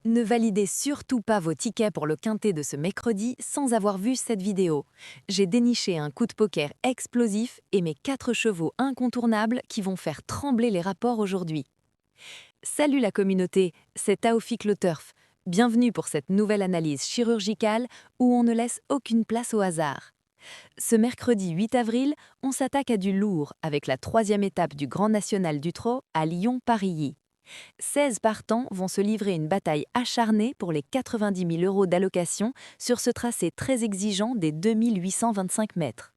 Ne validez surtout pas vos tickets pour le quintet de ce mercredi sans avoir vu cette vidéo. J'ai déniché un coup de poker explosif et mes 4 chevaux incontournables qui vont faire trembler les rapports aujourd'hui. Salut la communauté, c'est Taoufik Le Turf. Bienvenue pour cette nouvelle analyse chirurgicale où on ne laisse aucune place au hasard. Ce mercredi 8 avril, on s'attaque à du lourd avec la 3e étape du Grand National du Trot à Lyon-Parilly. 16 partants vont se livrer une bataille acharnée pour les 90 000 € d'allocation sur ce tracé très exigeant des 2825 mètres.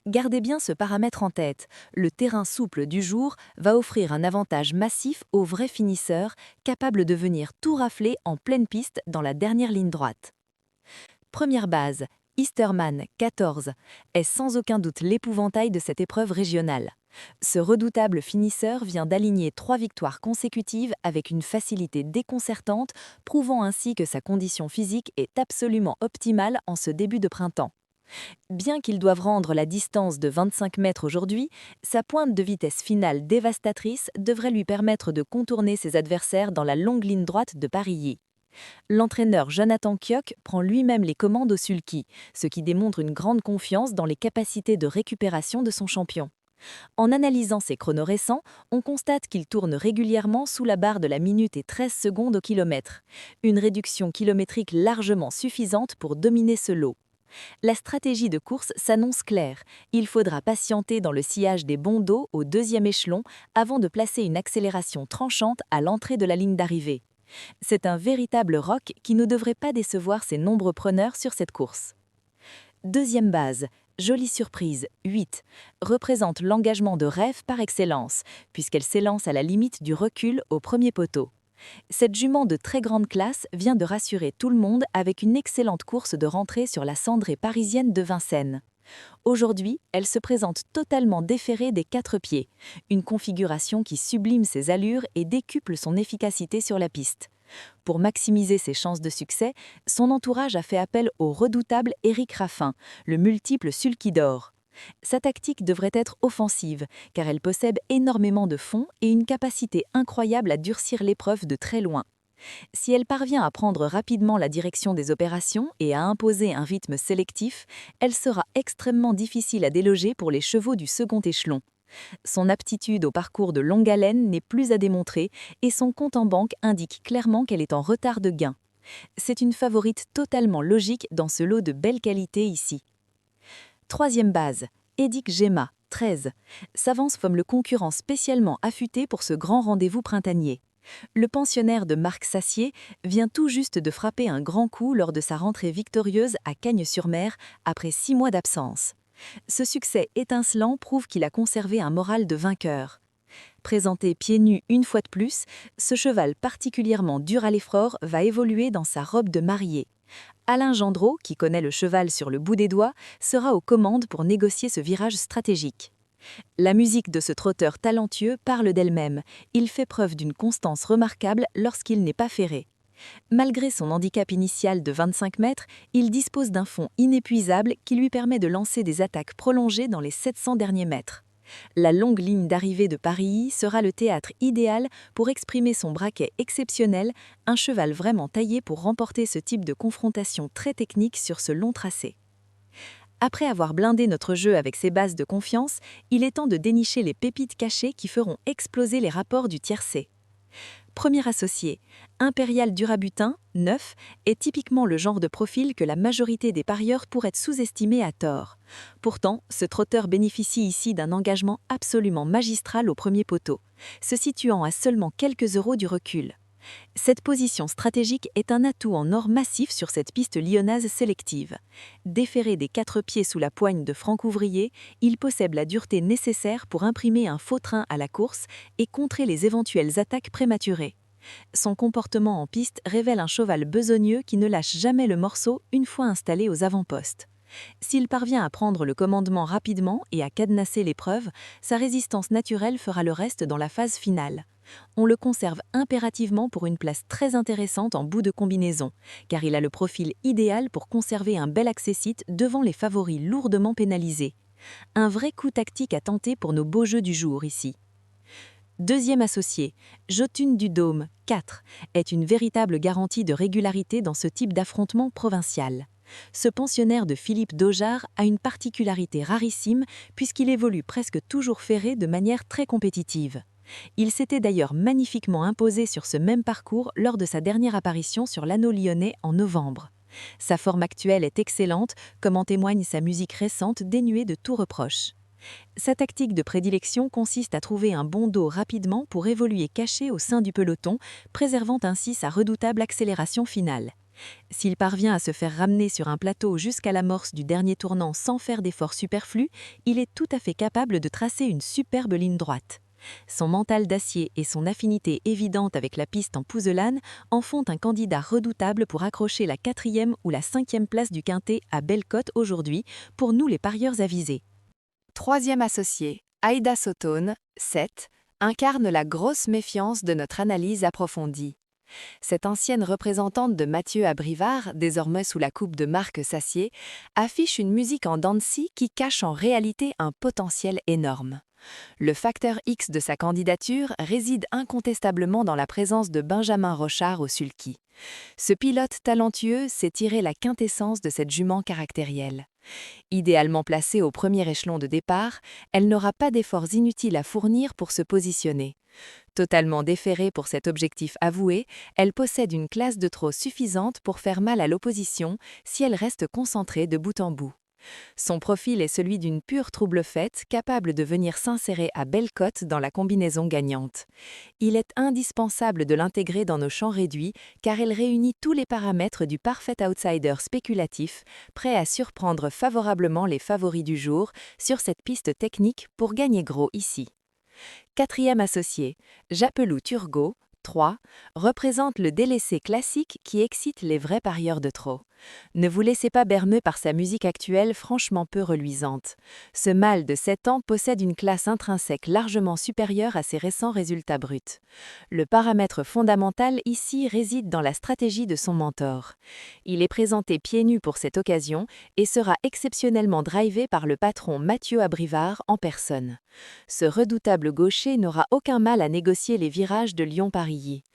Gardez bien ce paramètre en tête, le terrain souple du jour va offrir un avantage massif aux vrais finisseurs, capables de venir tout rafler en pleine piste dans la dernière ligne droite. Première base, Easterman 14, est sans aucun doute l'épouvantail de cette épreuve régionale. Ce redoutable finisseur vient d'aligner 3 victoires consécutives avec une facilité déconcertante, prouvant ainsi que sa condition physique est absolument optimale en ce début de printemps. Bien qu'il doive rendre la distance de 25 mètres aujourd'hui, sa pointe de vitesse finale dévastatrice devrait lui permettre de contourner ses adversaires dans la longue ligne droite de Parilly. L'entraîneur Jonathan Kioch prend lui-même les commandes au sulky, ce qui démontre une grande confiance dans les capacités de récupération de son champion. En analysant ses chronos récents, on constate qu'il tourne régulièrement sous la barre de la minute et 13 secondes au kilomètre, une réduction kilométrique largement suffisante pour dominer ce lot. La stratégie de course s'annonce claire. Il faudra patienter dans le sillage des bons dos au 2e échelon avant de placer une accélération tranchante à l'entrée de la ligne d'arrivée. C'est un véritable rock qui ne devrait pas décevoir ses nombreux preneurs sur cette course. Deuxième base, Jolie Surprise, 8, représente l'engagement de rêve par excellence, puisqu'elle s'élance à la limite du recul au premier poteau. Cette jument de très grande classe vient de rassurer tout le monde avec une excellente course de rentrée sur la cendrée parisienne de Vincennes. Aujourd'hui, elle se présente totalement déferrée des 4 pieds, une configuration qui sublime ses allures et décuple son efficacité sur la piste. Pour maximiser ses chances de succès, son entourage a fait appel au redoutable Éric Raffin, le multiple sulky d'or. Sa tactique devrait être offensive, car elle possède énormément de fond et une capacité incroyable à durcir l'épreuve de très loin. Si elle parvient à prendre rapidement la direction des opérations et à imposer un rythme sélectif, elle sera extrêmement difficile à déloger pour les chevaux du second échelon. Son aptitude au parcours de longue haleine n'est plus à démontrer et son compte en banque indique clairement qu'elle est en retard de gain. C'est une favorite totalement logique dans ce lot de belle qualité ici. Troisième base, Edic Gemma, 13, s'avance comme le concurrent spécialement affûté pour ce grand rendez-vous printanier. Le pensionnaire de Marc Sassier vient tout juste de frapper un grand coup lors de sa rentrée victorieuse à Cagnes-sur-Mer après 6 mois d'absence. Ce succès étincelant prouve qu'il a conservé un moral de vainqueur. Présenté pieds nus une fois de plus, ce cheval particulièrement dur à l'effort va évoluer dans sa robe de mariée. Alain Gendreau, qui connaît le cheval sur le bout des doigts, sera aux commandes pour négocier ce virage stratégique. La musique de ce trotteur talentueux parle d'elle-même. Il fait preuve d'une constance remarquable lorsqu'il n'est pas ferré. Malgré son handicap initial de 25 mètres, il dispose d'un fond inépuisable qui lui permet de lancer des attaques prolongées dans les 700 derniers mètres. La longue ligne d'arrivée de Parilly sera le théâtre idéal pour exprimer son braquet exceptionnel, un cheval vraiment taillé pour remporter ce type de confrontation très technique sur ce long tracé. Après avoir blindé notre jeu avec ses bases de confiance, il est temps de dénicher les pépites cachées qui feront exploser les rapports du tiercé. Premier associé, Impérial Durabutin, 9, est typiquement le genre de profil que la majorité des parieurs pourraient sous-estimer à tort. Pourtant, ce trotteur bénéficie ici d'un engagement absolument magistral au premier poteau, se situant à seulement quelques euros du recul. Cette position stratégique est un atout en or massif sur cette piste lyonnaise sélective. Déféré des 4 pieds sous la poigne de Franck Ouvrier, il possède la dureté nécessaire pour imprimer un faux train à la course et contrer les éventuelles attaques prématurées. Son comportement en piste révèle un cheval besogneux qui ne lâche jamais le morceau une fois installé aux avant-postes. S'il parvient à prendre le commandement rapidement et à cadenasser l'épreuve, sa résistance naturelle fera le reste dans la phase finale. On le conserve impérativement pour une place très intéressante en bout de combinaison, car il a le profil idéal pour conserver un bel accessite devant les favoris lourdement pénalisés. Un vrai coup tactique à tenter pour nos beaux jeux du jour ici. Deuxième associé, Jotun du Dôme, 4, est une véritable garantie de régularité dans ce type d'affrontement provincial. Ce pensionnaire de Philippe Daujar a une particularité rarissime puisqu'il évolue presque toujours ferré de manière très compétitive. Il s'était d'ailleurs magnifiquement imposé sur ce même parcours lors de sa dernière apparition sur l'Anneau lyonnais en novembre. Sa forme actuelle est excellente, comme en témoigne sa musique récente dénuée de tout reproche. Sa tactique de prédilection consiste à trouver un bon dos rapidement pour évoluer caché au sein du peloton, préservant ainsi sa redoutable accélération finale. S'il parvient à se faire ramener sur un plateau jusqu'à l'amorce du dernier tournant sans faire d'efforts superflus, il est tout à fait capable de tracer une superbe ligne droite. Son mental d'acier et son affinité évidente avec la piste en pouzelane en font un candidat redoutable pour accrocher la 4e ou la 5e place du quintet à belle cote aujourd'hui, pour nous les parieurs avisés. Troisième associé, Aïda Sotone, 7, incarne la grosse méfiance de notre analyse approfondie. Cette ancienne représentante de Mathieu Abrivard, désormais sous la coupe de Marc Sassier, affiche une musique en dents de scie qui cache en réalité un potentiel énorme. Le facteur X de sa candidature réside incontestablement dans la présence de Benjamin Rochard au sulky. Ce pilote talentueux sait tirer la quintessence de cette jument caractérielle. Idéalement placée au premier échelon de départ, elle n'aura pas d'efforts inutiles à fournir pour se positionner. Totalement déférée pour cet objectif avoué, elle possède une classe de trot suffisante pour faire mal à l'opposition si elle reste concentrée de bout en bout. Son profil est celui d'une pure trouble-fête capable de venir s'insérer à belle cote dans la combinaison gagnante. Il est indispensable de l'intégrer dans nos champs réduits car elle réunit tous les paramètres du parfait outsider spéculatif, prêt à surprendre favorablement les favoris du jour sur cette piste technique pour gagner gros ici. Quatrième associé, Japelou Turgot, 3, représente le délaissé classique qui excite les vrais parieurs de trot. Ne vous laissez pas berner par sa musique actuelle franchement peu reluisante. Ce mâle de 7 ans possède une classe intrinsèque largement supérieure à ses récents résultats bruts. Le paramètre fondamental ici réside dans la stratégie de son mentor. Il est présenté pieds nus pour cette occasion et sera exceptionnellement drivé par le patron Mathieu Abrivard en personne. Ce redoutable gaucher n'aura aucun mal à négocier les virages de Lyon-Parilly.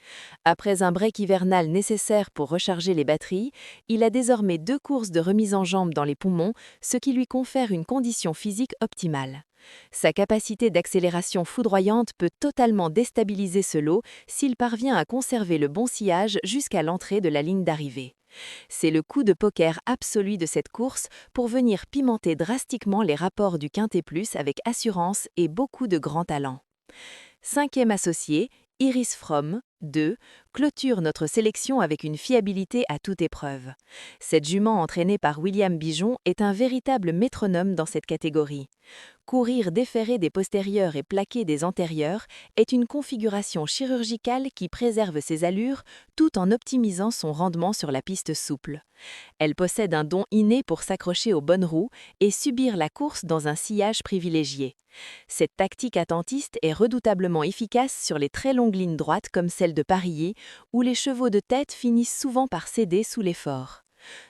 Après un break hivernal nécessaire pour recharger les batteries, il a désormais 2 courses de remise en jambe dans les poumons, ce qui lui confère une condition physique optimale. Sa capacité d'accélération foudroyante peut totalement déstabiliser ce lot s'il parvient à conserver le bon sillage jusqu'à l'entrée de la ligne d'arrivée. C'est le coup de poker absolu de cette course pour venir pimenter drastiquement les rapports du Quintet Plus avec assurance et beaucoup de grand talent. Cinquième associé, Iris Fromm, 2, clôture notre sélection avec une fiabilité à toute épreuve. Cette jument entraînée par William Bijon est un véritable métronome dans cette catégorie. Courir déféré des postérieurs et plaqué des antérieurs est une configuration chirurgicale qui préserve ses allures tout en optimisant son rendement sur la piste souple. Elle possède un don inné pour s'accrocher aux bonnes roues et subir la course dans un sillage privilégié. Cette tactique attentiste est redoutablement efficace sur les très longues lignes droites comme celle de Parilly, où les chevaux de tête finissent souvent par céder sous l'effort.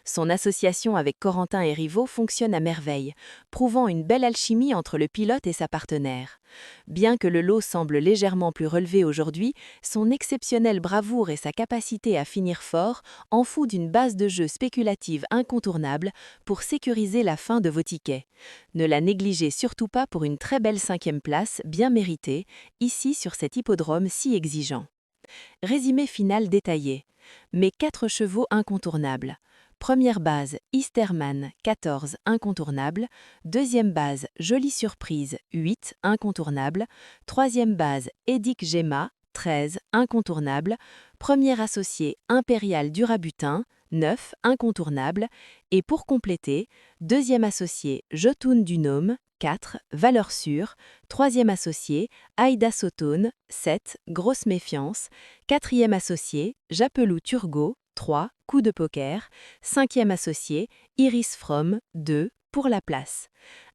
Son association avec Corentin et Rivaux fonctionne à merveille, prouvant une belle alchimie entre le pilote et sa partenaire. Bien que le lot semble légèrement plus relevé aujourd'hui, son exceptionnelle bravoure et sa capacité à finir fort en font d'une base de jeu spéculative incontournable pour sécuriser la fin de vos tickets. Ne la négligez surtout pas pour une très belle 5e place, bien méritée, ici sur cet hippodrome si exigeant. Résumé final détaillé. Mes 4 chevaux incontournables. Première base, Easterman, 14, incontournable. Deuxième base, Jolie Surprise, 8, incontournable. Troisième base, Edic Gemma, 13, incontournable. Premier associé, Impérial Durabutin, 9, incontournable. Et pour compléter, deuxième associé, Jotun du Nôme, 4, valeur sûre. Troisième associé, Aïda Sotone, 7, grosse méfiance. Quatrième associé, Japelou Turgot, 3, coup de poker. Cinquième associé, Iris Fromm, 2, pour la place.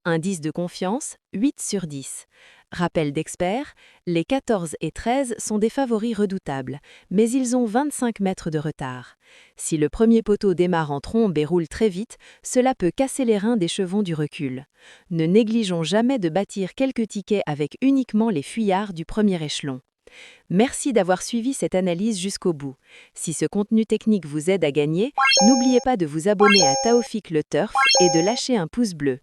Indice de confiance, 8 sur 10. Rappel d'experts, les 14 et 13 sont des favoris redoutables, mais ils ont 25 mètres de retard. Si le premier poteau démarre en trombe et roule très vite, cela peut casser les reins des chevaux du recul. Ne négligeons jamais de bâtir quelques tickets avec uniquement les fuyards du premier échelon. Merci d'avoir suivi cette analyse jusqu'au bout. Si ce contenu technique vous aide à gagner, n'oubliez pas de vous abonner à Taoufik le Turf et de lâcher un pouce bleu.